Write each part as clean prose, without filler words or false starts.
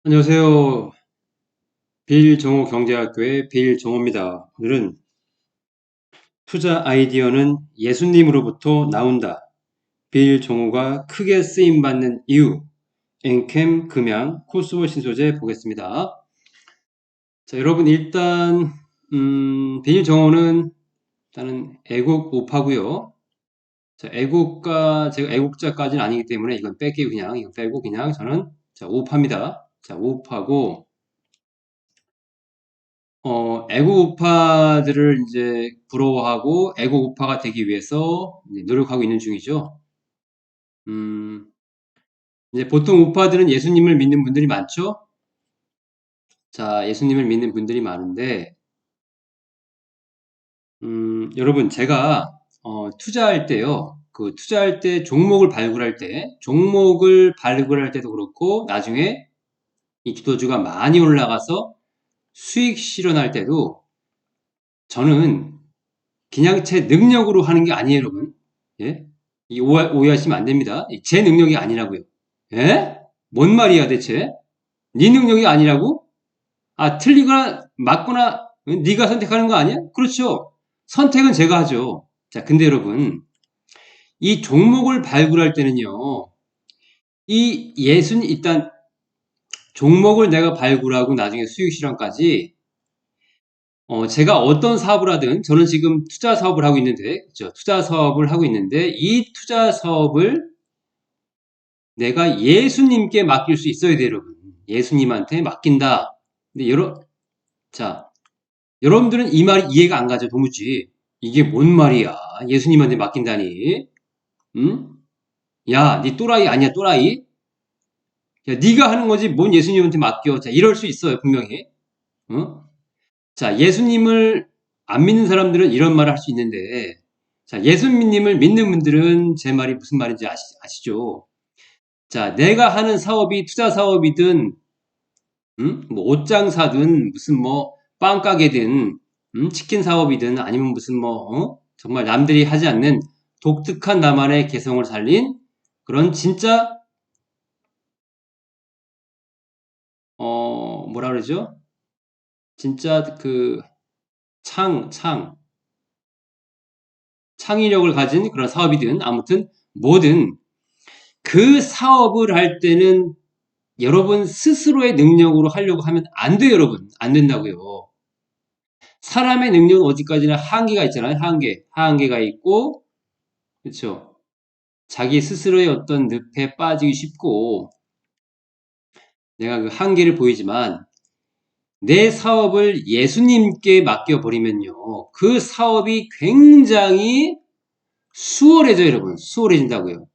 안녕하세요. 빌정호 경제학교의 빌정호입니다. 오늘은 투자 아이디어는 예수님으로부터 나온다. 빌정호가 크게 쓰임받는 이유. 엔캠 금양 코스월 신소재 보겠습니다. 자, 여러분 일단 빌정호는 일단은 애국 우파고요. 자, 제가 애국자까지는 아니기 때문에 이건 뺄게요. 이건 빼고 그냥 저는 자, 우파입니다. 자, 우파고 애국우파들을 이제 부러워하고 애국우파가 되기 위해서 이제 노력하고 있는 중이죠. 이제 보통 우파들은 예수님을 믿는 분들이 많죠? 자, 예수님을 믿는 분들이 많은데, 여러분, 제가, 투자할 때요, 투자할 때 종목을 발굴할 때도 그렇고, 나중에 이 주도주가 많이 올라가서 수익 실현할 때도 저는 그냥 제 능력으로 하는 게 아니에요, 여러분. 예? 오해하시면 안 됩니다. 제 능력이 아니라고요. 예? 뭔 말이야, 대체? 네 능력이 아니라고? 아, 틀리거나 맞거나 네가 선택하는 거 아니야? 그렇죠. 선택은 제가 하죠. 자, 근데 여러분, 이 종목을 발굴할 때는요, 일단 종목을 내가 발굴하고 나중에 수익 실현까지 제가 어떤 사업을 하든 저는 지금 투자 사업을 하고 있는데, 그렇죠? 투자 사업을 하고 있는데 이 투자 사업을 내가 예수님께 맡길 수 있어야 돼요, 여러분. 예수님한테 맡긴다. 근데 자, 여러분들은 이 말이 이해가 안 가죠, 도무지. 이게 뭔 말이야? 예수님한테 맡긴다니. 응? 야, 니 또라이 아니야, 또라이? 야, 니가 하는 거지, 뭔 예수님한테 맡겨. 자, 이럴 수 있어요, 분명히. 어? 자, 예수님을 안 믿는 사람들은 이런 말을 할 수 있는데, 자, 예수님을 믿는 분들은 제 말이 무슨 말인지 아시죠? 자, 내가 하는 사업이 투자 사업이든, 뭐 옷장사든, 무슨 뭐 빵가게든, 치킨 사업이든, 아니면 무슨 뭐, 정말 남들이 하지 않는 독특한 나만의 개성을 살린 그런 진짜, 뭐라 그러죠? 진짜 창, 창, 창의력을 가진 그런 사업이든, 아무튼 뭐든 그 사업을 할 때는 여러분 스스로의 능력으로 하려고 하면 안 돼요, 여러분. 안 된다고요. 사람의 능력은 어디까지나 한계가 있잖아요. 한계가 있고, 그렇죠. 자기 스스로의 어떤 늪에 빠지기 쉽고, 내가 그 한계를 보이지만, 내 사업을 예수님께 맡겨버리면요. 그 사업이 굉장히 수월해져요, 여러분. 수월해진다고요.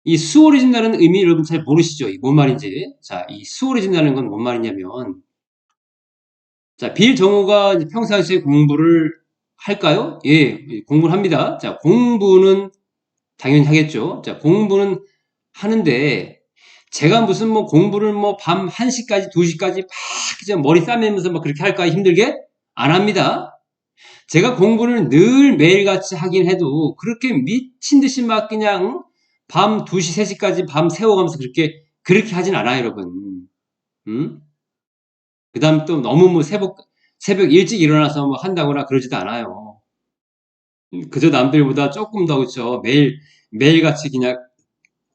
이 수월해진다는 의미 여러분 잘 모르시죠? 이 뭔 말인지. 자, 이 수월해진다는 건 뭔 말이냐면, 자, 빌 정호가 평상시에 공부를 할까요? 예, 공부를 합니다. 자, 공부는 당연히 하겠죠. 자, 공부는 하는데, 제가 무슨 뭐 공부를 뭐 밤 1시까지, 2시까지 막 그냥 머리 싸매면서 막 그렇게 할까 힘들게? 안 합니다. 제가 공부를 늘 매일같이 하긴 해도 그렇게 미친 듯이 막 그냥 밤 2시, 3시까지 밤 새워가면서 그렇게 하진 않아요, 여러분. 그 다음 또 너무 뭐 새벽 일찍 일어나서 뭐 한다거나 그러지도 않아요. 그저 남들보다 조금 더 그렇죠. 매일같이 그냥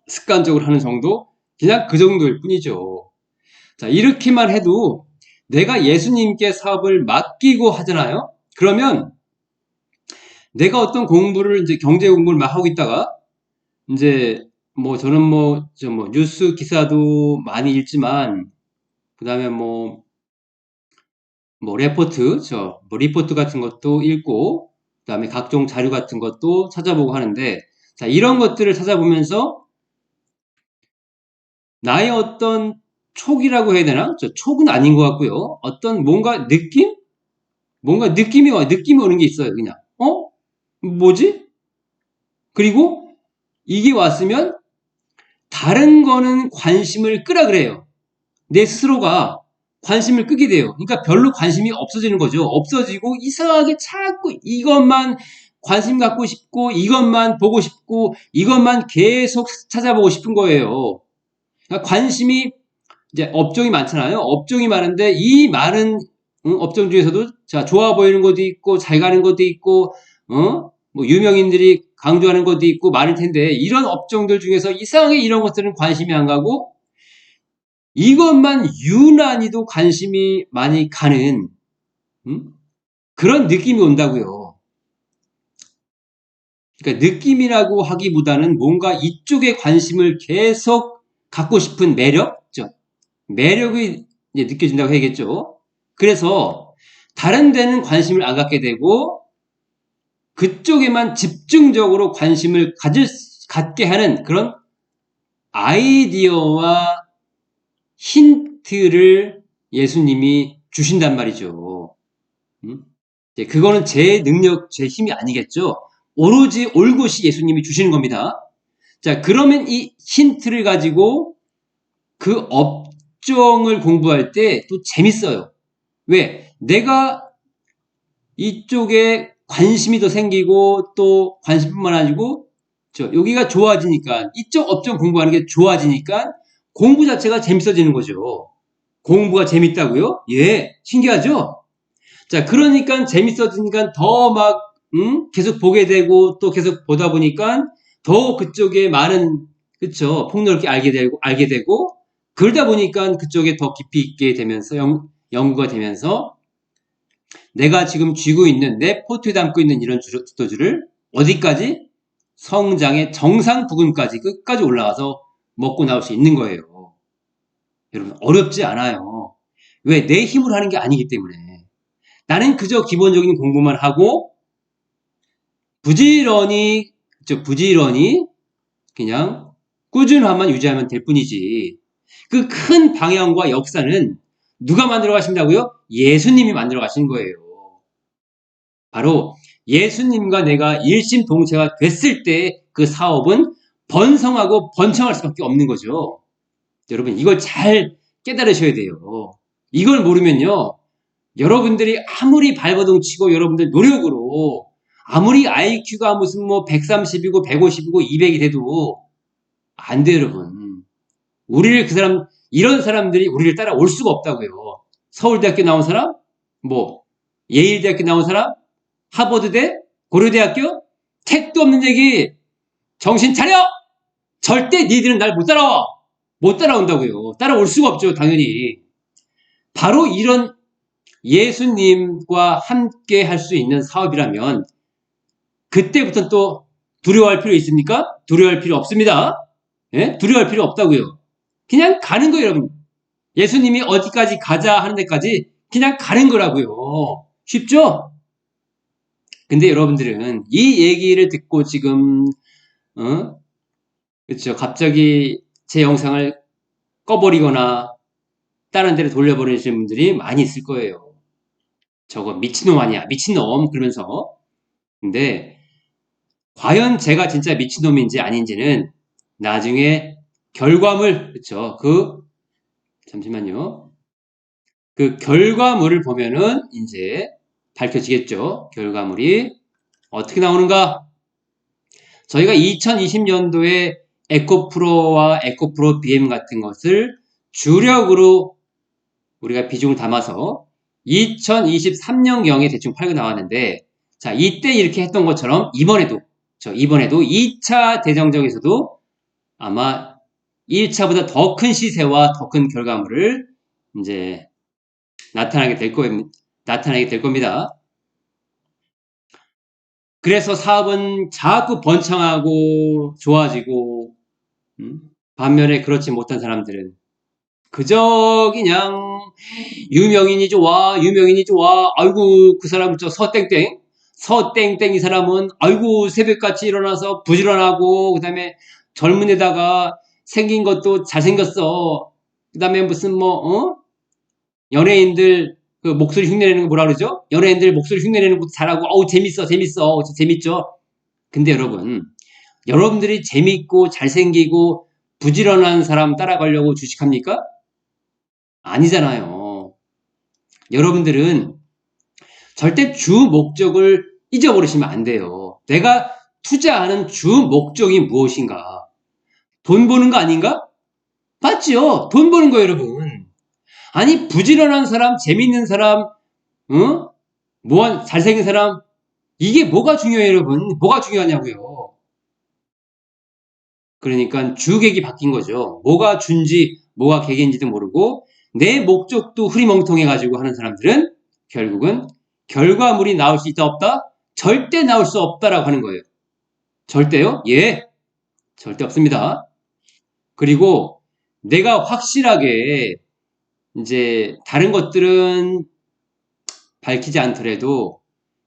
습관적으로 하는 정도? 그냥 그 정도일 뿐이죠. 자, 이렇게만 해도 내가 예수님께 사업을 맡기고 하잖아요? 그러면 내가 어떤 공부를 이제 경제 공부를 막 하고 있다가 이제 뭐 저는 뭐 뉴스 기사도 많이 읽지만 그 다음에 뭐 리포트 같은 것도 읽고 그다음에 각종 자료 같은 것도 찾아보고 하는데 자, 이런 것들을 찾아보면서 나의 어떤 촉이라고 해야 되나? 저 촉은 아닌 것 같고요. 어떤 뭔가 느낌? 뭔가 느낌이 오는 게 있어요, 그냥. 뭐지? 그리고 이게 왔으면 다른 거는 관심을 끄라 그래요. 내 스스로가 관심을 끄게 돼요. 그러니까 별로 관심이 없어지는 거죠. 없어지고 이상하게 자꾸 이것만 관심 갖고 싶고 이것만 보고 싶고 이것만 계속 찾아보고 싶은 거예요. 그러니까 관심이 이제 업종이 많잖아요. 업종이 많은데 이 많은 업종 중에서도 자 좋아 보이는 것도 있고 잘 가는 것도 있고 뭐 유명인들이 강조하는 것도 있고 많을 텐데 이런 업종들 중에서 이상하게 이런 것들은 관심이 안 가고 이것만 유난히도 관심이 많이 가는 그런 느낌이 온다고요. 그러니까 느낌이라고 하기보다는 뭔가 이쪽에 관심을 계속 갖고 싶은 매력죠. 매력이 이제 느껴진다고 해야겠죠. 그래서 다른 데는 관심을 안 갖게 되고 그쪽에만 집중적으로 관심을 갖게 하는 그런 아이디어와 힌트를 예수님이 주신단 말이죠. 그거는 제 능력, 제 힘이 아니겠죠. 오로지 올곧이 예수님이 주시는 겁니다. 자, 그러면 이 힌트를 가지고 그 업종을 공부할 때 또 재밌어요. 왜? 내가 이쪽에 관심이 더 생기고 또 관심뿐만 아니고 여기가 좋아지니까 이쪽 업종 공부하는 게 좋아지니까 공부 자체가 재밌어지는 거죠. 공부가 재밌다고요? 예, 신기하죠? 자, 그러니까 재밌어지니까 더 막 계속 보게 되고 또 계속 보다 보니까 더 그쪽에 많은 그쵸 폭넓게 알게 되고 그러다 보니까 그쪽에 더 깊이 있게 되면서 연구가 되면서 내가 지금 쥐고 있는 내 포트에 담고 있는 이런 두더지를 어디까지? 성장의 정상 부근까지 끝까지 올라가서 먹고 나올 수 있는 거예요. 여러분 어렵지 않아요. 왜? 내 힘으로 하는 게 아니기 때문에. 나는 그저 기본적인 공부만 하고 부지런히 그냥 꾸준함만 유지하면 될 뿐이지. 그 큰 방향과 역사는 누가 만들어 가신다고요? 예수님이 만들어 가신 거예요. 바로 예수님과 내가 일심동체가 됐을 때 그 사업은 번성하고 번창할 수밖에 없는 거죠. 여러분 이걸 잘 깨달으셔야 돼요. 이걸 모르면요. 여러분들이 아무리 발버둥 치고 여러분들 노력으로 아무리 IQ가 무슨 뭐 130이고 150이고 200이 돼도 안 돼요, 여러분. 이런 사람들이 우리를 따라올 수가 없다고요. 서울대학교 나온 사람? 뭐 예일대학교 나온 사람? 하버드대? 고려대학교? 택도 없는 얘기. 정신 차려! 절대 니들은 날 못 따라와. 못 따라온다고요. 따라올 수가 없죠, 당연히. 바로 이런 예수님과 함께 할 수 있는 사업이라면 그때부터 또 두려워할 필요 있습니까? 두려워할 필요 없습니다. 예? 두려워할 필요 없다고요. 그냥 가는 거예요, 여러분. 예수님이 어디까지 가자 하는 데까지 그냥 가는 거라고요. 쉽죠? 근데 여러분들은 이 얘기를 듣고 지금 그렇죠. 갑자기 제 영상을 꺼버리거나 다른 데로 돌려버리시는 분들이 많이 있을 거예요. 저거 미친놈 아니야, 미친놈 그러면서. 근데 과연 제가 진짜 미친놈인지 아닌지는 나중에 결과물, 그쵸. 잠시만요. 그 결과물을 보면은 이제 밝혀지겠죠. 결과물이 어떻게 나오는가? 저희가 2020년도에 에코프로와 에코프로 BM 같은 것을 주력으로 우리가 비중을 담아서 2023년경에 대충 팔고 나왔는데, 자, 이때 이렇게 했던 것처럼 이번에도 2차 대정정에서도 아마 1차보다 더 큰 시세와 더 큰 결과물을 이제 나타나게 될 겁니다. 그래서 사업은 자꾸 번창하고 좋아지고, 반면에 그렇지 못한 사람들은 그저 그냥 유명인이 좋아, 아이고 그 사람 서땡땡 이 사람은 아이고 새벽같이 일어나서 부지런하고 그 다음에 젊은 데다가 생긴 것도 잘생겼어. 그 다음에 무슨 연예인들 그 목소리 흉내내는 거 뭐라 그러죠? 연예인들 목소리 흉내내는 것도 잘하고 어우 재밌죠. 근데 여러분들이 재밌고 잘생기고 부지런한 사람 따라가려고 주식합니까? 아니잖아요. 여러분들은 절대 주 목적을 잊어버리시면 안 돼요. 내가 투자하는 주 목적이 무엇인가? 돈 버는 거 아닌가? 맞죠? 돈 버는 거예요, 여러분. 아니, 부지런한 사람, 재밌는 사람, 잘생긴 사람, 이게 뭐가 중요해요, 여러분? 뭐가 중요하냐고요. 그러니까 주객이 바뀐 거죠. 뭐가 준지, 뭐가 객인지도 모르고, 내 목적도 흐리멍텅해가지고 하는 사람들은 결국은 결과물이 나올 수 있다, 없다? 절대 나올 수 없다라고 하는 거예요. 절대요? 예, 절대 없습니다. 그리고 내가 확실하게 이제 다른 것들은 밝히지 않더라도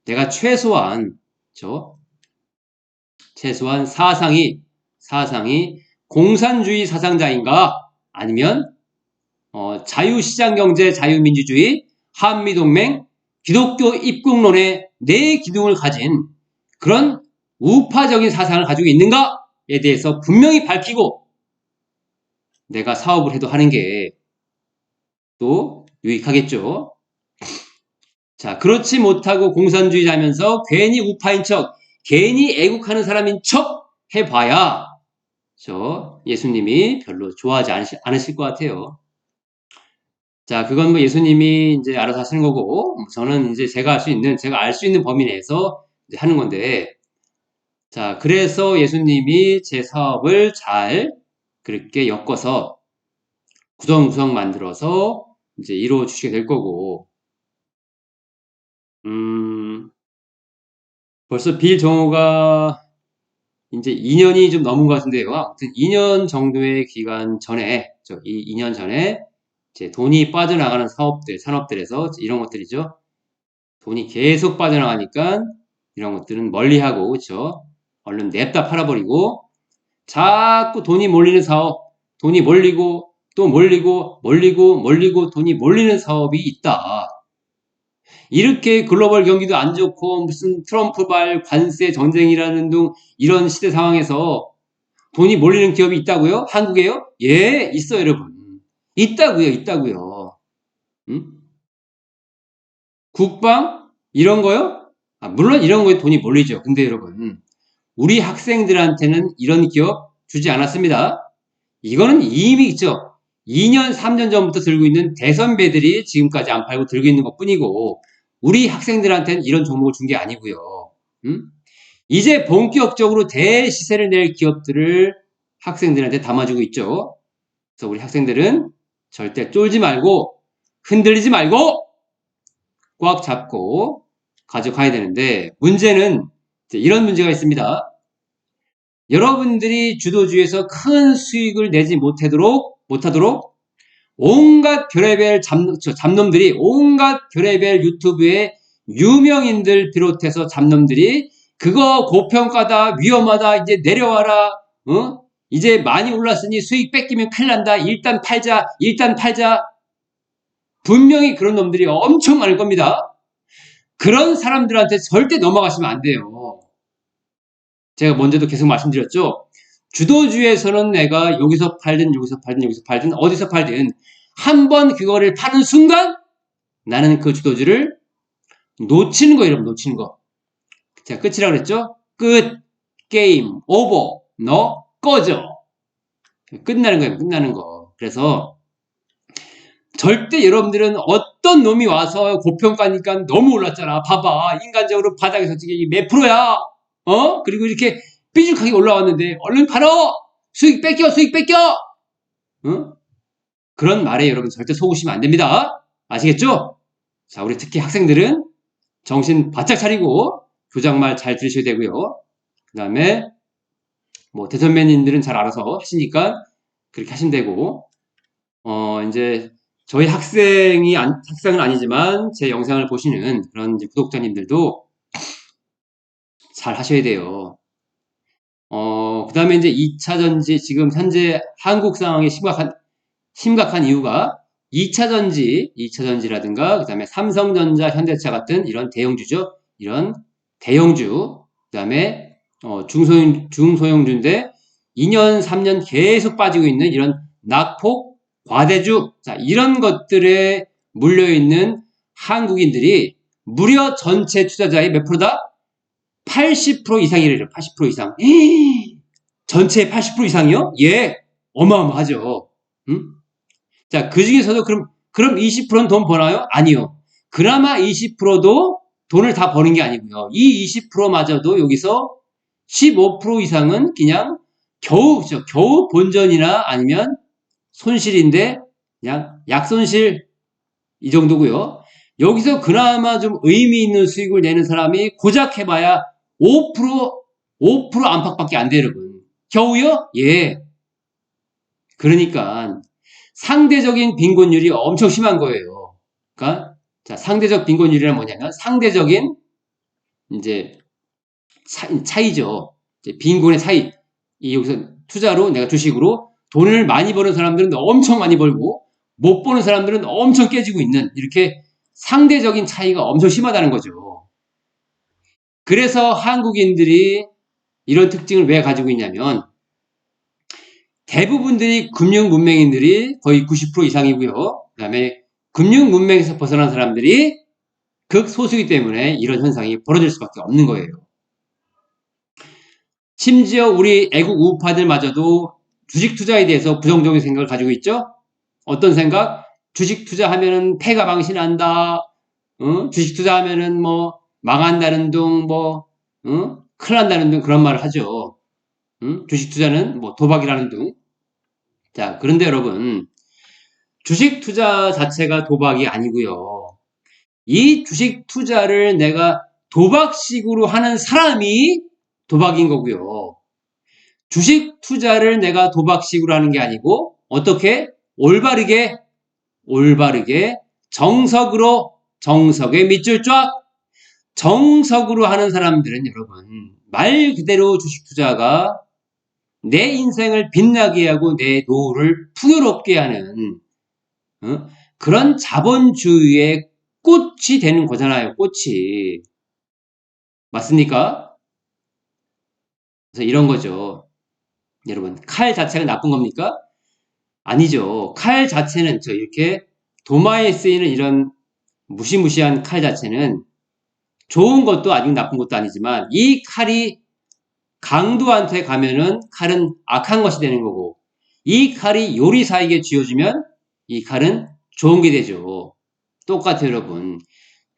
내가 최소한 사상이 공산주의 사상자인가 아니면 자유시장경제 자유민주주의 한미동맹 기독교 입국론의 네 기둥을 가진 그런 우파적인 사상을 가지고 있는가에 대해서 분명히 밝히고 내가 사업을 해도 하는 게 또 유익하겠죠. 자, 그렇지 못하고 공산주의자면서 괜히 우파인 척, 괜히 애국하는 사람인 척 해봐야 예수님이 별로 좋아하지 않으실 것 같아요. 자, 그건 뭐 예수님이 이제 알아서 하시는 거고, 저는 이제 제가 알 수 있는 범위 내에서 이제 하는 건데, 자, 그래서 예수님이 제 사업을 잘 그렇게 엮어서 구성구성 만들어서 이제 이루어 주시게 될 거고, 벌써 빌 정호가 이제 2년이 좀 넘은 것 같은데요. 아무튼 2년 정도의 기간 전에, 2년 전에 이제 돈이 빠져나가는 산업들에서 이런 것들이죠. 돈이 계속 빠져나가니까 이런 것들은 멀리하고, 그렇죠? 얼른 냅다 팔아버리고 자꾸 돈이 몰리는 사업, 돈이 몰리고 또 몰리고 돈이 몰리는 사업이 있다. 이렇게 글로벌 경기도 안 좋고 무슨 트럼프발 관세 전쟁이라는 등 이런 시대 상황에서 돈이 몰리는 기업이 있다고요? 한국에요? 예, 있어요, 여러분. 있다고요. 응? 국방? 이런 거요? 물론 이런 거에 돈이 몰리죠. 근데 여러분, 우리 학생들한테는 이런 기업 주지 않았습니다. 이거는 이미 있죠. 2년, 3년 전부터 들고 있는 대선배들이 지금까지 안 팔고 들고 있는 것 뿐이고, 우리 학생들한테는 이런 종목을 준 게 아니고요. 이제 본격적으로 대시세를 낼 기업들을 학생들한테 담아주고 있죠. 그래서 우리 학생들은 절대 쫄지 말고, 흔들리지 말고, 꽉 잡고 가져가야 되는데, 문제는 이런 문제가 있습니다. 여러분들이 주도주에서 큰 수익을 내지 못하도록 온갖 별의별 잡놈들이 온갖 별의별 유튜브에 유명인들 비롯해서 잡놈들이 그거 고평가다 위험하다 이제 내려와라 이제 많이 올랐으니 수익 뺏기면 큰일 난다 일단 팔자 분명히 그런 놈들이 엄청 많을 겁니다. 그런 사람들한테 절대 넘어가시면 안 돼요. 제가 먼저도 계속 말씀드렸죠. 주도주에서는 내가 여기서 팔든 어디서 팔든 한 번 그거를 파는 순간 나는 그 주도주를 놓치는 거예요, 여러분. 놓치는 거. 제가 끝이라고 그랬죠? 끝. 게임 오버. 너 꺼져. 끝나는 거예요. 끝나는 거. 그래서 절대 여러분들은 어떤 놈이 와서 고평가니까 너무 올랐잖아. 봐봐. 인간적으로 바닥에서 지금 몇 프로야? 그리고 이렇게 삐죽하게 올라왔는데 얼른 팔어! 수익 뺏겨! 그런 말에 여러분 절대 속으시면 안 됩니다. 아시겠죠? 자, 우리 특히 학생들은 정신 바짝 차리고 교장말 잘 들으셔야 되고요. 그 다음에 뭐 대선배님들은 잘 알아서 하시니까 그렇게 하시면 되고 이제 저희 학생은 아니지만 제 영상을 보시는 그런 이제 구독자님들도 잘 하셔야 돼요. 그 다음에 이제 2차 전지 지금 현재 한국 상황이 심각한 이유가 2차 전지라든가 그 다음에 삼성전자, 현대차 같은 이런 대형주죠. 이런 대형주 그 다음에 중소형주인데 2년, 3년 계속 빠지고 있는 이런 낙폭 과대주 자 이런 것들에 물려있는 한국인들이 무려 전체 투자자의 몇 프로다? 80% 이상이래요. 80% 이상. 전체의 80% 이상이요? 예, 어마어마하죠. 음? 자, 그 중에서도 그럼 20%는 돈 버나요? 아니요. 그나마 20%도 돈을 다 버는 게 아니고요. 이 20%마저도 여기서 15% 이상은 그냥 겨우 본전이나 아니면 손실인데 그냥 약손실 이 정도고요. 여기서 그나마 좀 의미 있는 수익을 내는 사람이 고작 해봐야 5% 안팎밖에 안 돼요, 여러분. 겨우요? 예. 그러니까 상대적인 빈곤율이 엄청 심한 거예요. 그러니까 자, 상대적 빈곤율이란 뭐냐면 상대적인 이제 차이죠. 이제 빈곤의 차이. 이 여기서 투자로 내가 주식으로 돈을 많이 버는 사람들은 엄청 많이 벌고 못 버는 사람들은 엄청 깨지고 있는 이렇게 상대적인 차이가 엄청 심하다는 거죠. 그래서 한국인들이 이런 특징을 왜 가지고 있냐면 대부분들이 금융 문맹인들이 거의 90% 이상이고요. 그 다음에 금융 문맹에서 벗어난 사람들이 극소수이기 때문에 이런 현상이 벌어질 수밖에 없는 거예요. 심지어 우리 애국 우파들마저도 주식 투자에 대해서 부정적인 생각을 가지고 있죠. 어떤 생각? 주식 투자하면은 패가 망신한다. 주식 투자하면은 뭐 망한다는 둥, 뭐 큰일 난다는 둥 그런 말을 하죠. 주식 투자는 뭐 도박이라는 둥. 자, 그런데 여러분 주식 투자 자체가 도박이 아니고요. 이 주식 투자를 내가 도박식으로 하는 사람이 도박인 거고요. 주식 투자를 내가 도박식으로 하는 게 아니고 어떻게 올바르게 정석의 밑줄 쫙 정석으로 하는 사람들은 여러분 말 그대로 주식 투자가 내 인생을 빛나게 하고 내 노후를 풍요롭게 하는 그런 자본주의의 꽃이 되는 거잖아요. 꽃이. 맞습니까? 그래서 이런 거죠. 여러분 칼 자체가 나쁜 겁니까? 아니죠. 칼 자체는 이렇게 도마에 쓰이는 이런 무시무시한 칼 자체는 좋은 것도 아니고 나쁜 것도 아니지만 이 칼이 강도한테 가면은 칼은 악한 것이 되는 거고 이 칼이 요리사에게 쥐어주면 이 칼은 좋은 게 되죠. 똑같아요, 여러분.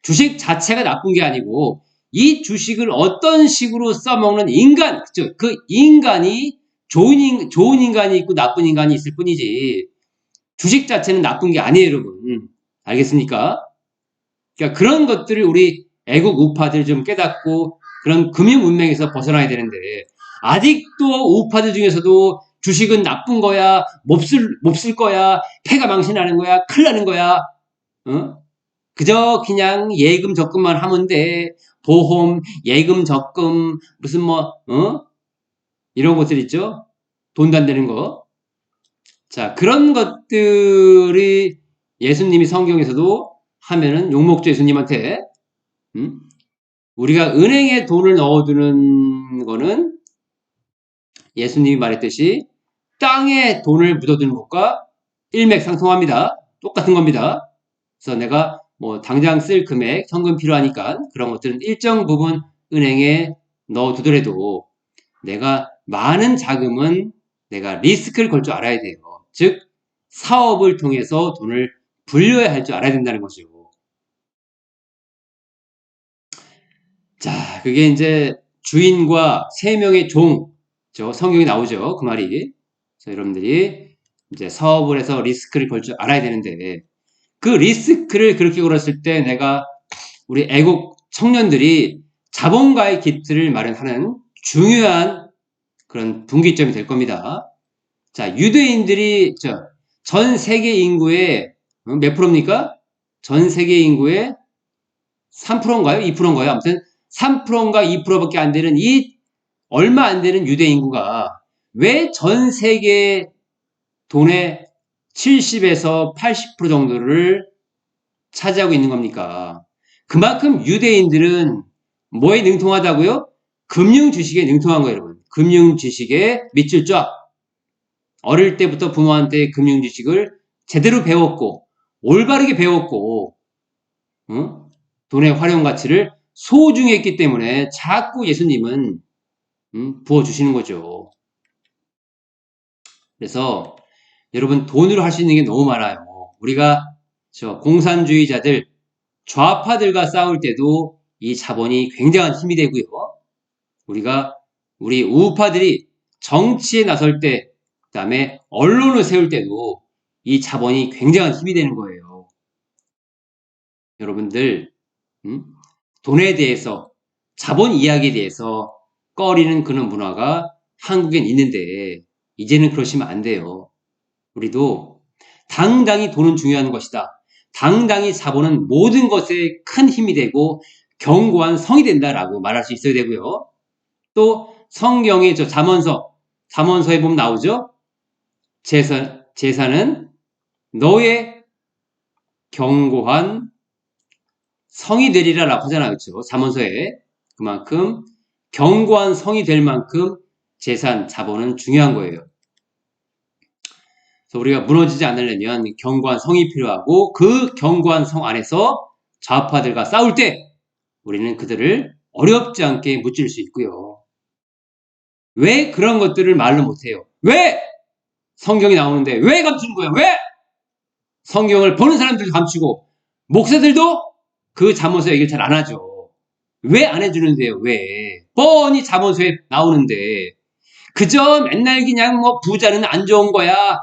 주식 자체가 나쁜 게 아니고 이 주식을 어떤 식으로 써먹는 인간, 그 인간이 좋은 인간이 있고 나쁜 인간이 있을 뿐이지 주식 자체는 나쁜 게 아니에요, 여러분. 알겠습니까? 그러니까 그런 것들을 우리 애국 우파들 좀 깨닫고 그런 금융 문명에서 벗어나야 되는데 아직도 우파들 중에서도 주식은 나쁜 거야, 몹쓸 거야, 패가 망신하는 거야, 큰일 나는 거야, 어? 그저 그냥 예금 적금만 하면 돼. 보험, 예금 적금, 무슨 이런 것들 있죠? 돈도 안 되는 거. 자, 그런 것들이 예수님이 성경에서도 하면은 욕먹죠, 예수님한테. 음? 우리가 은행에 돈을 넣어두는 거는 예수님이 말했듯이 땅에 돈을 묻어두는 것과 일맥상통합니다. 똑같은 겁니다. 그래서 내가 뭐 당장 쓸 금액, 현금 필요하니까 그런 것들은 일정 부분 은행에 넣어두더라도 내가 많은 자금은 내가 리스크를 걸 줄 알아야 돼요. 즉 사업을 통해서 돈을 불려야 할 줄 알아야 된다는 거죠. 자, 그게 이제 주인과 세 명의 종, 성경에 나오죠. 그 말이. 그래서 여러분들이 이제 사업을 해서 리스크를 걸 줄 알아야 되는데 그 리스크를 그렇게 걸었을 때 내가 우리 애국 청년들이 자본가의 기틀을 마련하는 중요한 그런 분기점이 될 겁니다. 자, 유대인들이 전 세계 인구의 몇 프로입니까? 전 세계 인구의 3%인가요? 2%인가요? 아무튼 3%인가 2%밖에 안 되는 이 얼마 안 되는 유대 인구가 왜 전 세계 돈의 70에서 80% 정도를 차지하고 있는 겁니까? 그만큼 유대인들은 뭐에 능통하다고요? 금융 주식에 능통한 거예요, 여러분. 금융 주식에 밑줄 쫙. 어릴 때부터 부모한테 금융 주식을 제대로 배웠고, 올바르게 배웠고, 돈의 활용 가치를 소중했기 때문에 자꾸 예수님은 부어주시는 거죠. 그래서 여러분 돈으로 할 수 있는 게 너무 많아요. 우리가 저 공산주의자들 좌파들과 싸울 때도 이 자본이 굉장한 힘이 되고요. 우리 우파들이 정치에 나설 때, 그 다음에 언론을 세울 때도 이 자본이 굉장한 힘이 되는 거예요. 여러분들, 돈에 대해서, 자본 이야기에 대해서 꺼리는 그런 문화가 한국엔 있는데, 이제는 그러시면 안 돼요. 우리도 당당히 돈은 중요한 것이다. 당당히 자본은 모든 것에 큰 힘이 되고 견고한 성이 된다라고 말할 수 있어야 되고요. 또 성경의 저 잠언서에 보면 나오죠. 제사는 너의 견고한 성이 되리라라고 하잖아요. 그렇죠? 잠언서에 그만큼 견고한 성이 될 만큼 재산, 자본은 중요한 거예요. 그래서 우리가 무너지지 않으려면 견고한 성이 필요하고 그 견고한 성 안에서 좌파들과 싸울 때 우리는 그들을 어렵지 않게 무찔 수 있고요. 왜 그런 것들을 말로 못해요? 왜 성경이 나오는데 왜 감추는 거야? 왜 성경을 보는 사람들도 감추고 목사들도 그 잠언서 얘기를 잘 안 하죠. 왜 안 해주는데요? 왜? 뻔히 잠언서에 나오는데 그저 맨날 그냥 뭐 부자는 안 좋은 거야.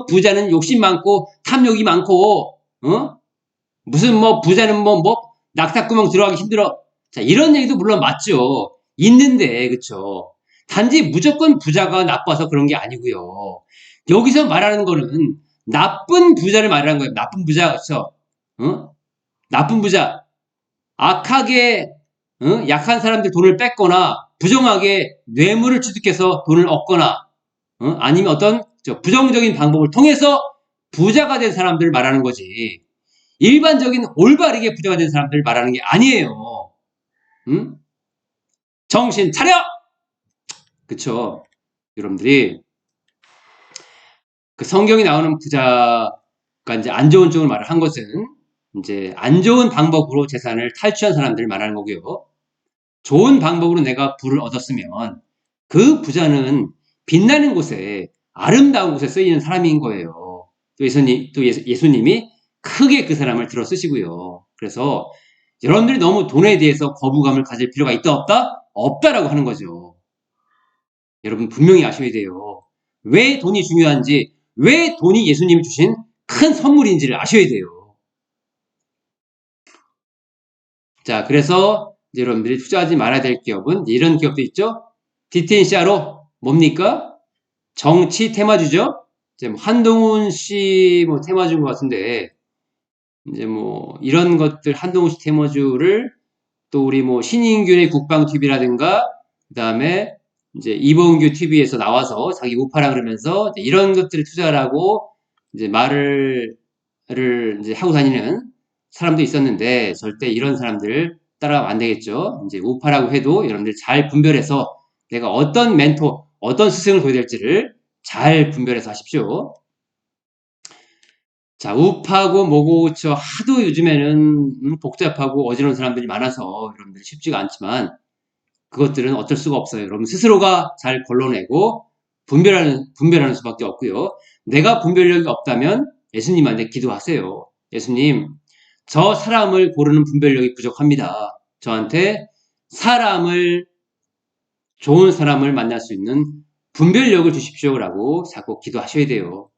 부자는 욕심 많고 탐욕이 많고 무슨 뭐 부자는 뭐 낙타구멍 들어가기 힘들어. 자, 이런 얘기도 물론 맞죠. 있는데 그쵸. 단지 무조건 부자가 나빠서 그런 게 아니고요. 여기서 말하는 거는 나쁜 부자를 말하는 거예요. 나쁜 부자 그쵸. 나쁜 부자 악하게 약한 사람들 돈을 뺏거나 부정하게 뇌물을 취득해서 돈을 얻거나 아니면 어떤 부정적인 방법을 통해서 부자가 된 사람들을 말하는 거지. 일반적인 올바르게 부자가 된 사람들을 말하는 게 아니에요. 응? 정신 차려! 그쵸. 여러분들이 그 성경이 나오는 부자가 이제 안 좋은 쪽을 말을 한 것은 이제 안 좋은 방법으로 재산을 탈취한 사람들을 말하는 거고요. 좋은 방법으로 내가 부를 얻었으면 그 부자는 빛나는 곳에 아름다운 곳에 쓰이는 사람인 거예요. 또 예수님이 크게 그 사람을 들어 쓰시고요. 그래서 여러분들이 너무 돈에 대해서 거부감을 가질 필요가 있다 없다? 없다라고 하는 거죠. 여러분 분명히 아셔야 돼요. 왜 돈이 중요한지, 왜 돈이 예수님이 주신 큰 선물인지를 아셔야 돼요. 자, 그래서 여러분들이 투자하지 말아야 될 기업은 이런 기업도 있죠. 디텐시아로 뭡니까? 정치 테마주죠. 이제 뭐 한동훈 씨 뭐 테마주인 것 같은데 이제 뭐 이런 것들 한동훈 씨 테마주를 또 우리 뭐 신인균의 국방 TV라든가 그다음에 이제 이봉규 TV에서 나와서 자기 우파라 그러면서 이런 것들을 투자하라고 이제 말을 이제 하고 다니는 사람도 있었는데 절대 이런 사람들 따라가면 안 되겠죠. 이제 우파라고 해도 여러분들 잘 분별해서 내가 어떤 멘토, 어떤 스승을 둬야 될지를 잘 분별해서 하십시오. 자, 우파고 뭐고 저 하도 요즘에는 복잡하고 어지러운 사람들이 많아서 여러분들이 쉽지가 않지만 그것들은 어쩔 수가 없어요. 여러분 스스로가 잘 걸러내고 분별하는 수밖에 없고요. 내가 분별력이 없다면 예수님한테 기도하세요. 예수님, 저 사람을 고르는 분별력이 부족합니다. 저한테 좋은 사람을 만날 수 있는 분별력을 주십시오라고 자꾸 기도하셔야 돼요.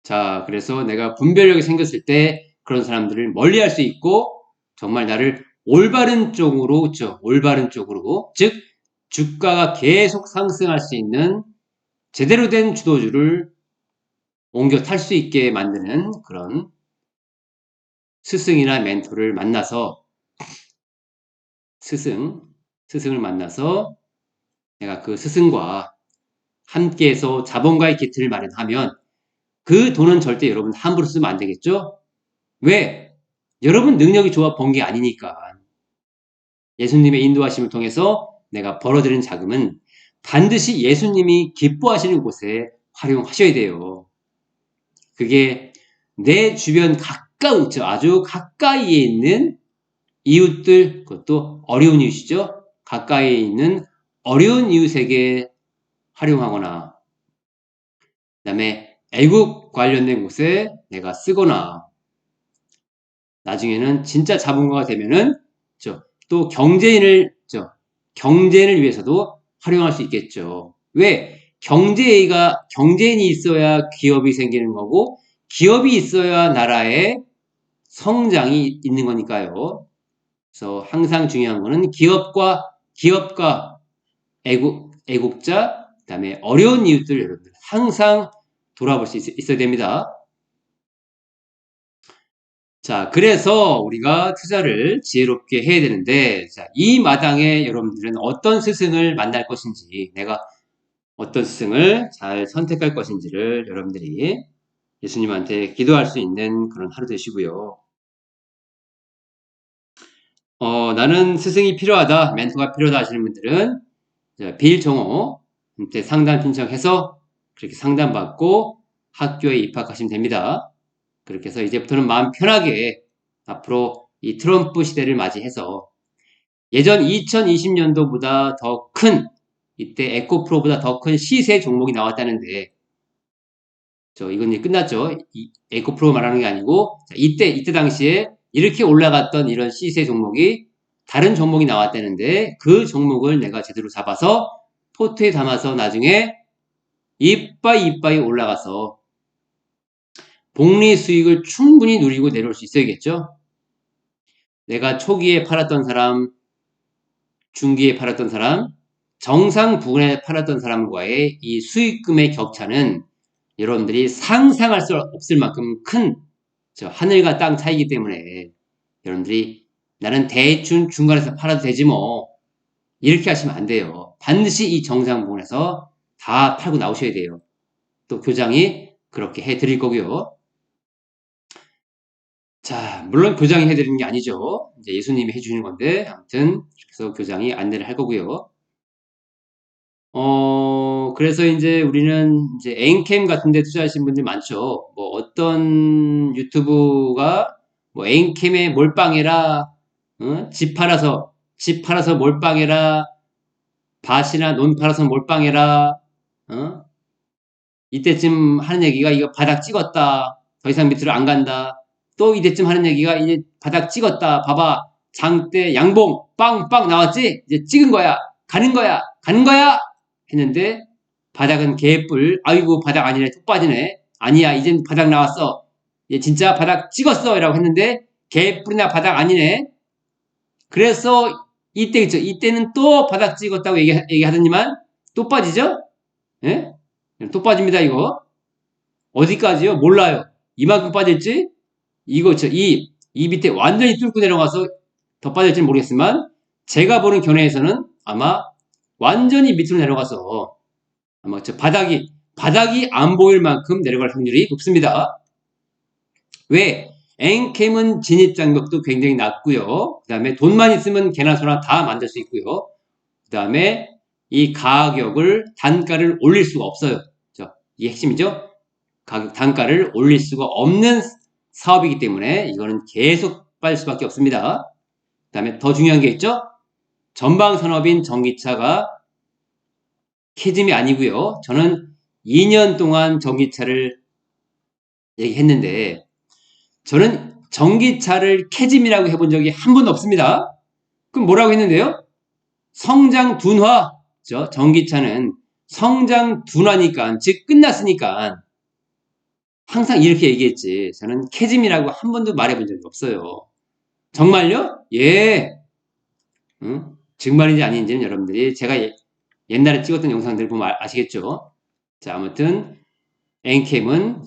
자, 그래서 내가 분별력이 생겼을 때 그런 사람들을 멀리 할 수 있고 정말 나를 올바른 쪽으로, 그렇죠? 올바른 쪽으로, 즉 주가가 계속 상승할 수 있는 제대로 된 주도주를 옮겨 탈 수 있게 만드는 그런 스승이나 멘토를 만나서 스승을 만나서 내가 그 스승과 함께해서 자본가의 기틀을 마련하면 그 돈은 절대 여러분 함부로 쓰면 안 되겠죠? 왜? 여러분 능력이 좋아 번 게 아니니까. 예수님의 인도하심을 통해서 내가 벌어들인 자금은 반드시 예수님이 기뻐하시는 곳에 활용하셔야 돼요. 그게 내 주변 가까운, 아주 가까이에 있는 이웃들, 그것도 어려운 이웃이죠. 가까이에 있는 어려운 이웃에게 활용하거나 다음에 애국 관련된 곳에 내가 쓰거나 나중에는 진짜 자본가가 되면은 또 경제인을 위해서도 활용할 수 있겠죠. 왜? 경제인이 있어야 기업이 생기는 거고 기업이 있어야 나라의 성장이 있는 거니까요. 그래서 항상 중요한 거는 기업과 애국자, 그다음에 어려운 이웃들 여러분들 항상 돌아볼 수 있어야 됩니다. 자, 그래서 우리가 투자를 지혜롭게 해야 되는데, 자, 이 마당에 여러분들은 어떤 스승을 만날 것인지, 내가 어떤 스승을 잘 선택할 것인지를 여러분들이 예수님한테 기도할 수 있는 그런 하루 되시고요. 나는 스승이 필요하다, 멘토가 필요하다 하시는 분들은 빌정호한테 상담 신청해서 그렇게 상담받고 학교에 입학하시면 됩니다. 그렇게 해서 이제부터는 마음 편하게 앞으로 이 트럼프 시대를 맞이해서 예전 2020년도보다 더 큰, 이때 에코프로보다 더 큰 시세 종목이 나왔다는데, 이건 이제 끝났죠. 에코프로 말하는 게 아니고, 이때 당시에 이렇게 올라갔던 이런 시세 종목이 다른 종목이 나왔다는데, 그 종목을 내가 제대로 잡아서 포트에 담아서 나중에 이빠이 올라가서 복리 수익을 충분히 누리고 내려올 수 있어야겠죠. 내가 초기에 팔았던 사람, 중기에 팔았던 사람, 정상 부근에 팔았던 사람과의 이 수익금의 격차는 여러분들이 상상할 수 없을 만큼 큰 하늘과 땅 차이기 때문에 여러분들이 나는 대충 중간에서 팔아도 되지 뭐 이렇게 하시면 안 돼요. 반드시 이 정상 부근에서 다 팔고 나오셔야 돼요. 또 교장이 그렇게 해드릴 거고요. 자, 물론 교장이 해드리는 게 아니죠. 이제 예수님이 해주시는 건데 아무튼 그래서 교장이 안내를 할 거고요. 그래서 이제 우리는 이제 엔캠 같은 데 투자하신 분들 많죠. 뭐 어떤 유튜브가 뭐 엔캠에 몰빵해라, 집 팔아서 몰빵해라, 밭이나 논 팔아서 몰빵해라, 어? 이때쯤 하는 얘기가 이거 바닥 찍었다. 더 이상 밑으로 안 간다. 또 이때쯤 하는 얘기가 이제 바닥 찍었다. 봐봐. 장대 양봉 빵빵 나왔지? 이제 찍은 거야. 가는 거야. 했는데 바닥은 개뿔. 아이고 바닥 아니네. 툭 빠지네. 아니야. 이젠 바닥 나왔어. 얘 진짜 바닥 찍었어. 라고 했는데 개뿔이나 바닥 아니네. 그래서 이때 있죠. 이때는 또 바닥 찍었다고 얘기하더니만 또 빠지죠? 예? 또 빠집니다, 이거. 어디까지요? 몰라요. 이만큼 빠질지? 이 밑에 완전히 뚫고 내려가서 더 빠질지 모르겠지만, 제가 보는 견해에서는 아마 완전히 밑으로 내려가서, 아마 바닥이 안 보일 만큼 내려갈 확률이 높습니다. 왜? 엔캠은 진입장벽도 굉장히 낮고요. 그 다음에 돈만 있으면 개나 소나 다 만들 수 있고요. 그 다음에 이 단가를 올릴 수가 없어요. 이 핵심이죠? 단가를 올릴 수가 없는 사업이기 때문에 이거는 계속 빠질 수밖에 없습니다. 그 다음에 더 중요한 게 있죠? 전방산업인 전기차가 캐즘이 아니고요. 저는 2년 동안 전기차를 얘기했는데 저는 전기차를 캐즘이라고 해본 적이 한 번도 없습니다. 그럼 뭐라고 했는데요? 성장 둔화. 전기차는 성장 둔화니까, 즉 끝났으니까 항상 이렇게 얘기했지. 저는 캐즘이라고 한 번도 말해본 적이 없어요. 정말요? 예. 응? 정말인지 아닌지는 여러분들이 제가 옛날에 찍었던 영상들 보면 아시겠죠? 자, 아무튼 엔캠은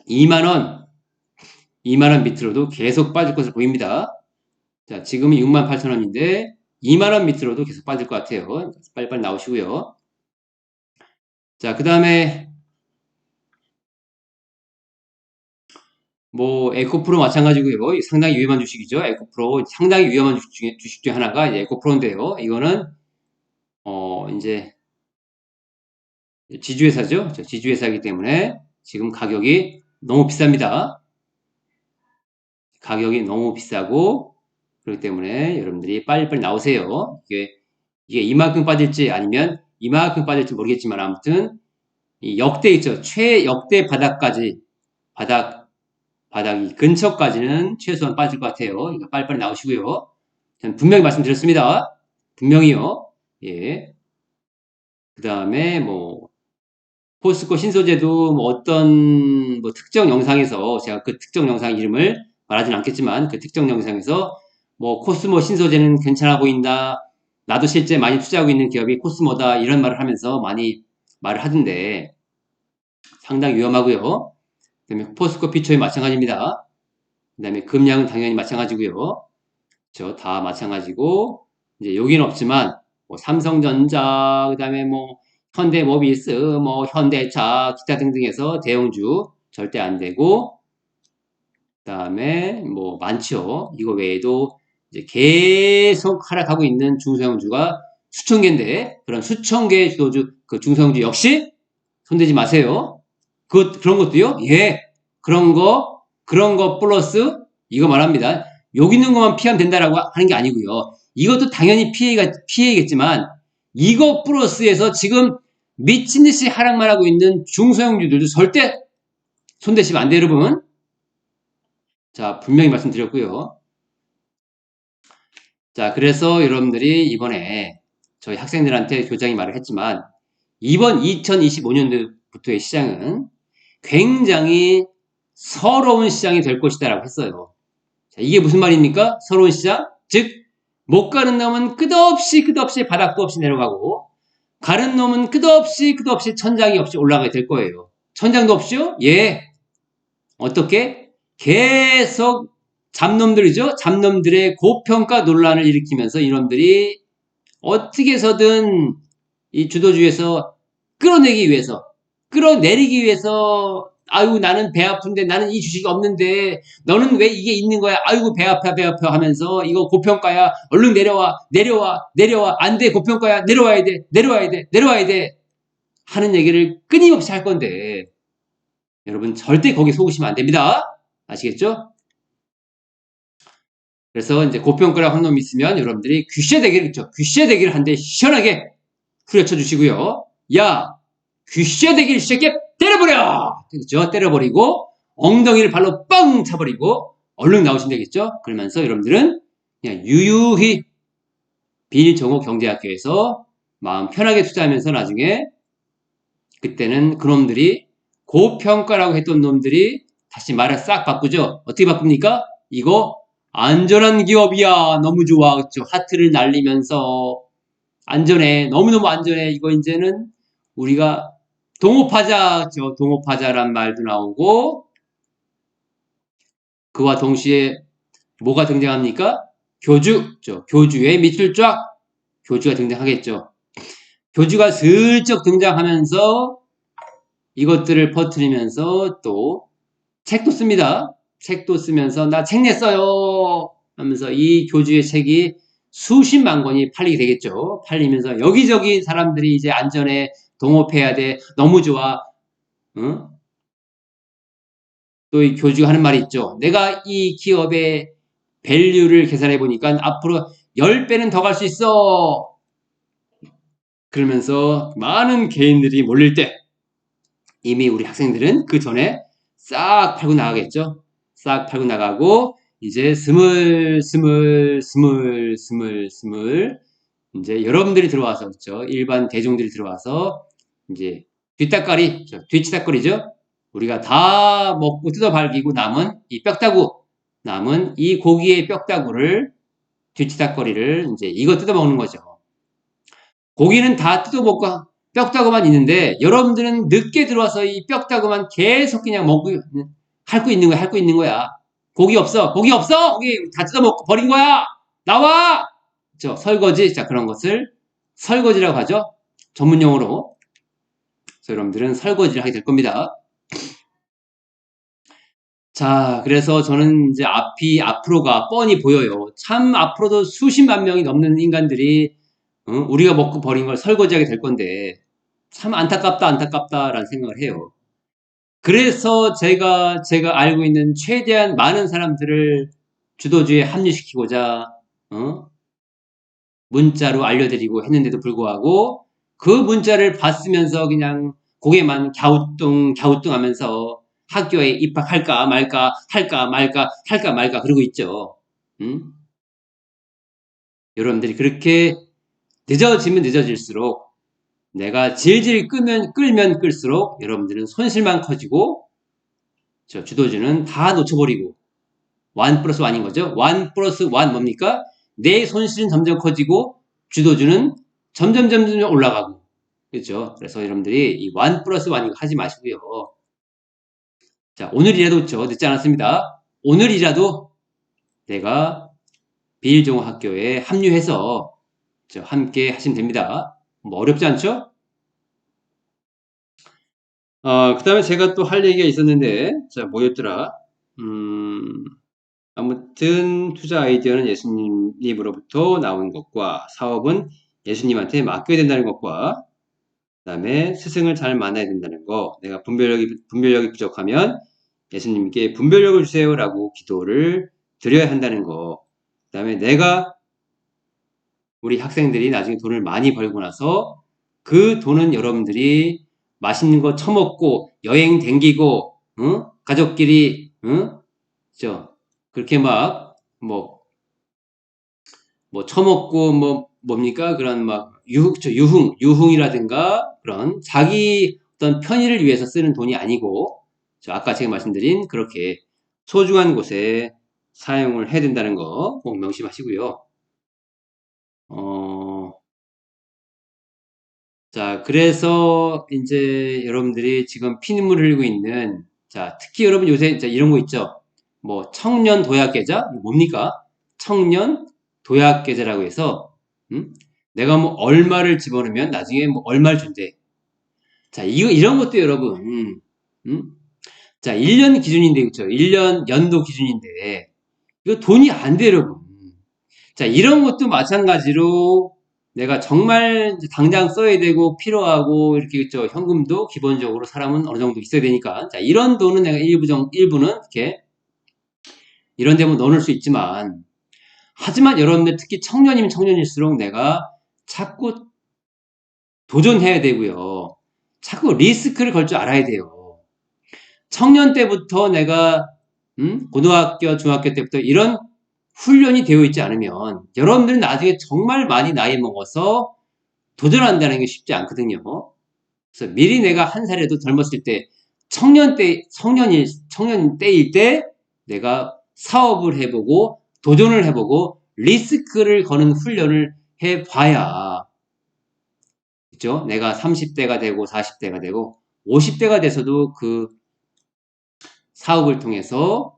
2만원, 2만원 밑으로도 계속 빠질 것으로 보입니다. 자, 지금은 68,000원인데 2만원 밑으로도 계속 빠질 것 같아요. 빨리빨리 나오시고요. 자, 그 다음에 뭐 에코프로 마찬가지고요. 상당히 위험한 주식이죠. 에코프로 상당히 위험한 주식 중에 하나가 이제 에코프로인데요. 이거는 이제 지주회사죠. 지주회사이기 때문에 지금 가격이 너무 비쌉니다. 가격이 너무 비싸고 그렇기 때문에 여러분들이 빨리빨리 나오세요. 이게 이만큼 빠질지 아니면 이만큼 빠질지 모르겠지만 아무튼 이 역대 있죠. 최역대 바닥까지 바닥이 근처까지는 최소한 빠질 것 같아요. 그러니까 빨리빨리 나오시고요. 저는 분명히 말씀드렸습니다. 분명히요. 예. 그 다음에 뭐 포스코 신소재도 뭐 어떤 뭐 특정 영상에서 제가 그 특정 영상 이름을 말하진 않겠지만 그 특정 영상에서 뭐 코스모 신소재는 괜찮아 보인다. 나도 실제 많이 투자하고 있는 기업이 코스모다 이런 말을 하면서 많이 말을 하던데 상당히 위험하고요. 그다음에 포스코 피처에 마찬가지입니다. 그다음에 금양은 당연히 마찬가지고요. 저 다 마찬가지고 이제 여기는 없지만 뭐 삼성전자 그다음에 뭐 현대모비스 뭐 현대차 기타 등등해서 대형주 절대 안 되고 그다음에 뭐 많죠. 이거 외에도 이제 계속 하락하고 있는 중소형주가 수천 개인데 그런 수천 개의 주도주 그 중소형주 역시 손대지 마세요. 그런 것도요. 예. 그런 거 플러스 이거 말합니다. 여기 있는 것만 피하면 된다라고 하는 게 아니고요. 이것도 당연히 피해겠지만 이거 플러스에서 지금 미친 듯이 하락만 하고 있는 중소형주들도 절대 손대시면 안 돼요, 여러분. 자, 분명히 말씀드렸고요. 자, 그래서 여러분들이 이번에 저희 학생들한테 교장이 말을 했지만 이번 2025년도부터의 시장은 굉장히 서러운 시장이 될 것이다라고 했어요. 자, 이게 무슨 말입니까? 서러운 시장? 즉, 못 가는 놈은 끝없이 바닥도 없이 내려가고 가는 놈은 끝없이 천장이 없이 올라가게 될 거예요. 천장도 없이요? 예. 어떻게? 계속 잡놈들이죠? 잡놈들의 고평가 논란을 일으키면서 이놈들이 어떻게 해서든 이 주도주에서 끌어내리기 위해서 아유 나는 배 아픈데 나는 이 주식이 없는데 너는 왜 이게 있는 거야? 아이고 배 아파 하면서 이거 고평가야. 얼른 내려와 안 돼 고평가야. 내려와야 돼 하는 얘기를 끊임없이 할 건데 여러분 절대 거기 속으시면 안 됩니다. 아시겠죠? 그래서 이제 고평가라고 한 놈이 있으면 여러분들이 귀쉐대기를 한 대 시원하게 후려쳐 주시고요. 야 귀쉐대기를 시작해 때려버려! 그렇죠? 때려버리고 엉덩이를 발로 뻥 차버리고 얼른 나오시면 되겠죠? 그러면서 여러분들은 그냥 유유히 비일정옥경제학교에서 마음 편하게 투자하면서 나중에 그때는 그놈들이 고평가라고 했던 놈들이 다시 말을 싹 바꾸죠. 어떻게 바꿉니까? 이거 안전한 기업이야. 너무 좋아. 그렇죠? 하트를 날리면서 안전해. 너무너무 안전해. 이거 이제는 우리가 동업하자. 그렇죠? 동업하자란 말도 나오고 그와 동시에 뭐가 등장합니까? 교주. 그렇죠? 교주의 밑줄 쫙. 교주가 등장하겠죠. 교주가 슬쩍 등장하면서 이것들을 퍼뜨리면서 또 책도 씁니다. 책도 쓰면서 나 책 냈어요 하면서 이 교주의 책이 수십만 권이 팔리게 되겠죠. 팔리면서 여기저기 사람들이 이제 안전에 동업해야 돼. 너무 좋아. 응? 또 이 교주가 하는 말이 있죠. 내가 이 기업의 밸류를 계산해 보니까 앞으로 10배는 더 갈 수 있어. 그러면서 많은 개인들이 몰릴 때 이미 우리 학생들은 그 전에 싹 팔고 나가겠죠. 싹 팔고 나가고 이제 스물 이제 여러분들이 들어와서 그렇죠. 일반 대중들이 들어와서 이제 뒤치다거리죠. 우리가 다 먹고 뜯어 발기고 남은 이 뼈다구 남은 이 고기의 뼈다구를 뒤치다거리를 이제 이거 뜯어 먹는 거죠. 고기는 다 뜯어 먹고 뼈다구만 있는데 여러분들은 늦게 들어와서 이 뼈다구만 계속 그냥 먹고 핥고 있는 거야. 고기 없어. 고기 다 뜯어 먹고 버린 거야. 나와. 설거지. 자, 그런 것을 설거지라고 하죠. 전문 용어로. 그래서 여러분들은 설거지를 하게 될 겁니다. 자, 그래서 저는 이제 앞으로가 뻔히 보여요. 참 앞으로도 수십만 명이 넘는 인간들이 우리가 먹고 버린 걸 설거지하게 될 건데 참 안타깝다라는 생각을 해요. 그래서 제가 알고 있는 최대한 많은 사람들을 주도주에 합류시키고자 문자로 알려드리고 했는데도 불구하고 그 문자를 받으면서 그냥 고개만 갸우뚱 하면서 학교에 입학할까 말까 할까 말까 할까 말까 그러고 있죠. 음? 여러분들이 그렇게 늦어지면 늦어질수록 내가 질질 끌면 끌수록 여러분들은 손실만 커지고 저 주도주는 다 놓쳐버리고 1 플러스 1인 거죠. 1 플러스 1 뭡니까? 내 손실은 점점 커지고 주도주는 점점 올라가고 그렇죠. 그래서 여러분들이 이 1 플러스 1 이거 하지 마시고요. 자, 오늘이라도 그렇죠. 늦지 않았습니다. 오늘이라도 내가 비일종합학교에 합류해서 함께 하시면 됩니다. 뭐 어렵지 않죠? 그 다음에 제가 또 할 얘기가 있었는데, 자, 뭐였더라? 아무튼 투자 아이디어는 예수님으로부터 나온 것과 사업은 예수님한테 맡겨야 된다는 것과 그 다음에 스승을 잘 만나야 된다는 거, 내가 분별력이 부족하면 예수님께 분별력을 주세요라고 기도를 드려야 한다는 거, 그 다음에 내가 우리 학생들이 나중에 돈을 많이 벌고 나서 그 돈은 여러분들이 맛있는 거 처먹고 여행 댕기고 가족끼리 그렇게 막 뭐 처먹고 뭡니까 그런 막 유흥이라든가 그런 자기 어떤 편의를 위해서 쓰는 돈이 아니고 아까 제가 말씀드린 그렇게 소중한 곳에 사용을 해야 된다는 거 꼭 명심하시고요. 자, 그래서 이제 여러분들이 지금 피눈물 흘리고 있는, 자, 특히 여러분 요새 이런 거 있죠? 뭐, 청년 도약 계좌? 뭡니까? 청년 도약 계좌라고 해서, 내가 뭐 얼마를 집어넣으면 나중에 뭐 얼마를 준대. 자, 이런 것도 여러분, 자, 1년 기준인데, 그쵸? 1년 연도 기준인데, 이거 돈이 안 돼, 여러분. 자, 이런 것도 마찬가지로 내가 정말 당장 써야 되고 필요하고 이렇게 있죠. 현금도 기본적으로 사람은 어느 정도 있어야 되니까. 자, 이런 돈은 내가 일부는 이렇게 이런 데면 넣어놓을 수 있지만 하지만 여러분들 특히 청년이면 청년일수록 내가 자꾸 도전해야 되고요. 자꾸 리스크를 걸 줄 알아야 돼요. 청년 때부터 내가 고등학교, 중학교 때부터 이런 훈련이 되어 있지 않으면 여러분들은 나중에 정말 많이 나이 먹어서 도전한다는 게 쉽지 않거든요. 그래서 미리 내가 한 살이라도 젊었을 때 청년 때일 때 내가 사업을 해보고 도전을 해보고 리스크를 거는 훈련을 해봐야 그죠? 내가 30대가 되고 40대가 되고 50대가 돼서도 그 사업을 통해서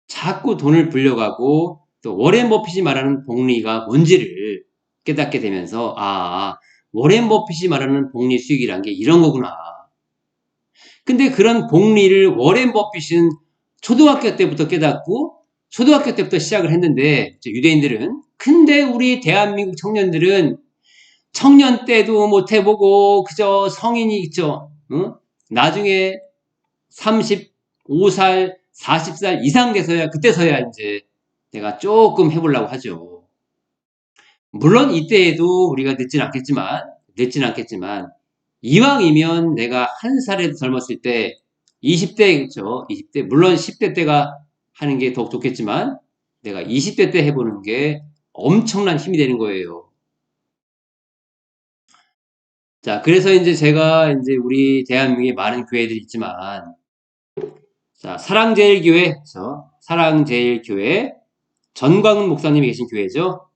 자꾸 돈을 불려가고 또 워렌 버핏이 말하는 복리가 뭔지를 깨닫게 되면서 워렌 버핏이 말하는 복리 수익이란 게 이런 거구나. 근데 그런 복리를 워렌 버핏은 초등학교 때부터 깨닫고 초등학교 때부터 시작을 했는데 유대인들은 근데 우리 대한민국 청년들은 청년 때도 못 해보고 그저 성인이 있죠. 나중에 35살 40살 이상 돼서야 그때서야 이제 내가 조금 해보려고 하죠. 물론 이때에도 우리가 늦진 않겠지만 이왕이면 내가 한 살에도 젊었을 때 20대 그렇죠. 20대 물론 10대 때가 하는 게 더욱 좋겠지만 내가 20대 때 해보는 게 엄청난 힘이 되는 거예요. 자, 그래서 이제 제가 이제 우리 대한민국에 많은 교회들이 있지만 자, 사랑제일교회, 그렇죠? 사랑제일교회 전광훈 목사님이 계신 교회죠.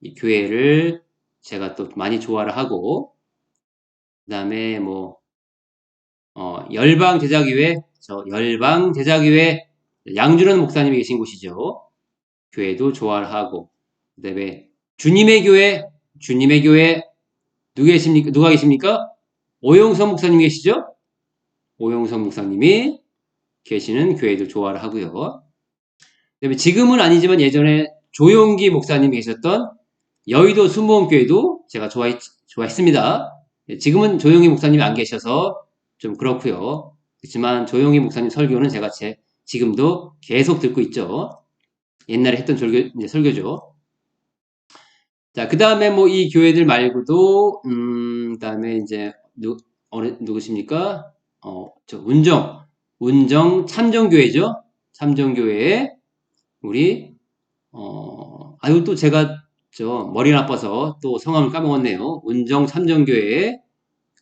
이 교회를 제가 또 많이 좋아를 하고 그 다음에 열방제자교회, 열방제자교회 양준원 목사님이 계신 곳이죠. 교회도 좋아를 하고 그 다음에 주님의 교회 누가 계십니까? 오용선 목사님 계시죠? 오용선 목사님이 계시는 교회도 좋아를 하고요. 그다음에 지금은 아니지만 예전에 조용기 목사님이 계셨던 여의도 순복음교회도 제가 좋아했습니다. 지금은 조용기 목사님이 안 계셔서 좀 그렇고요. 그렇지만 조용기 목사님 설교는 제가 지금도 계속 듣고 있죠. 옛날에 했던 설교죠. 자, 그 다음에 뭐 이 교회들 말고도, 그 다음에 이제, 누구십니까? 운정 참정교회죠? 참정교회에, 우리, 아유, 또 제가, 머리 나빠서 또 성함을 까먹었네요. 운정 참정교회에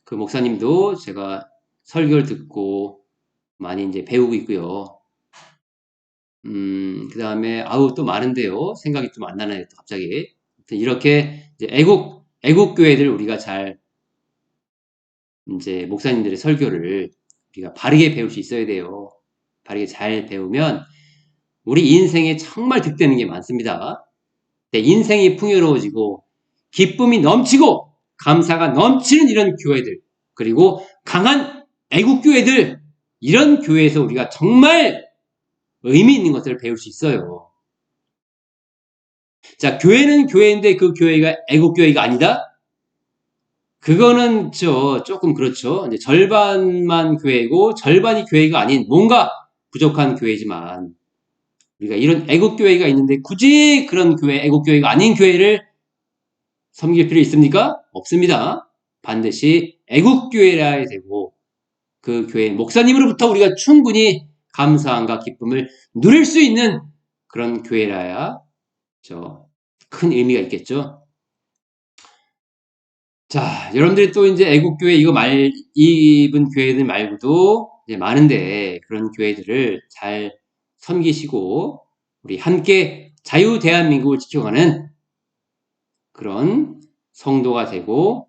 그 목사님도 제가 설교를 듣고 많이 이제 배우고 있고요. 그 다음에, 아우, 또 많은데요. 생각이 좀 안 나네요, 또 갑자기. 이렇게 이제 애국교회들 우리가 잘, 이제 목사님들의 설교를 우리가 바르게 배울 수 있어야 돼요. 바르게 잘 배우면 우리 인생에 정말 득되는 게 많습니다. 인생이 풍요로워지고, 기쁨이 넘치고, 감사가 넘치는 이런 교회들, 그리고 강한 애국교회들, 이런 교회에서 우리가 정말 의미 있는 것들을 배울 수 있어요. 자, 교회는 교회인데 그 교회가 애국교회가 아니다? 그거는 조금 그렇죠. 이제 절반만 교회고 절반이 교회가 아닌 뭔가 부족한 교회지만 우리가 이런 애국교회가 있는데 굳이 그런 교회, 애국교회가 아닌 교회를 섬길 필요 있습니까? 없습니다. 반드시 애국교회라야 되고 그 교회 목사님으로부터 우리가 충분히 감사함과 기쁨을 누릴 수 있는 그런 교회라야 큰 의미가 있겠죠. 자, 여러분들이 또 이제 애국교회 입은 교회들 말고도 이제 많은데 그런 교회들을 잘 섬기시고 우리 함께 자유 대한민국을 지켜가는 그런 성도가 되고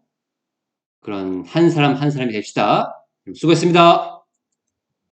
그런 한 사람 한 사람이 됩시다. 수고했습니다.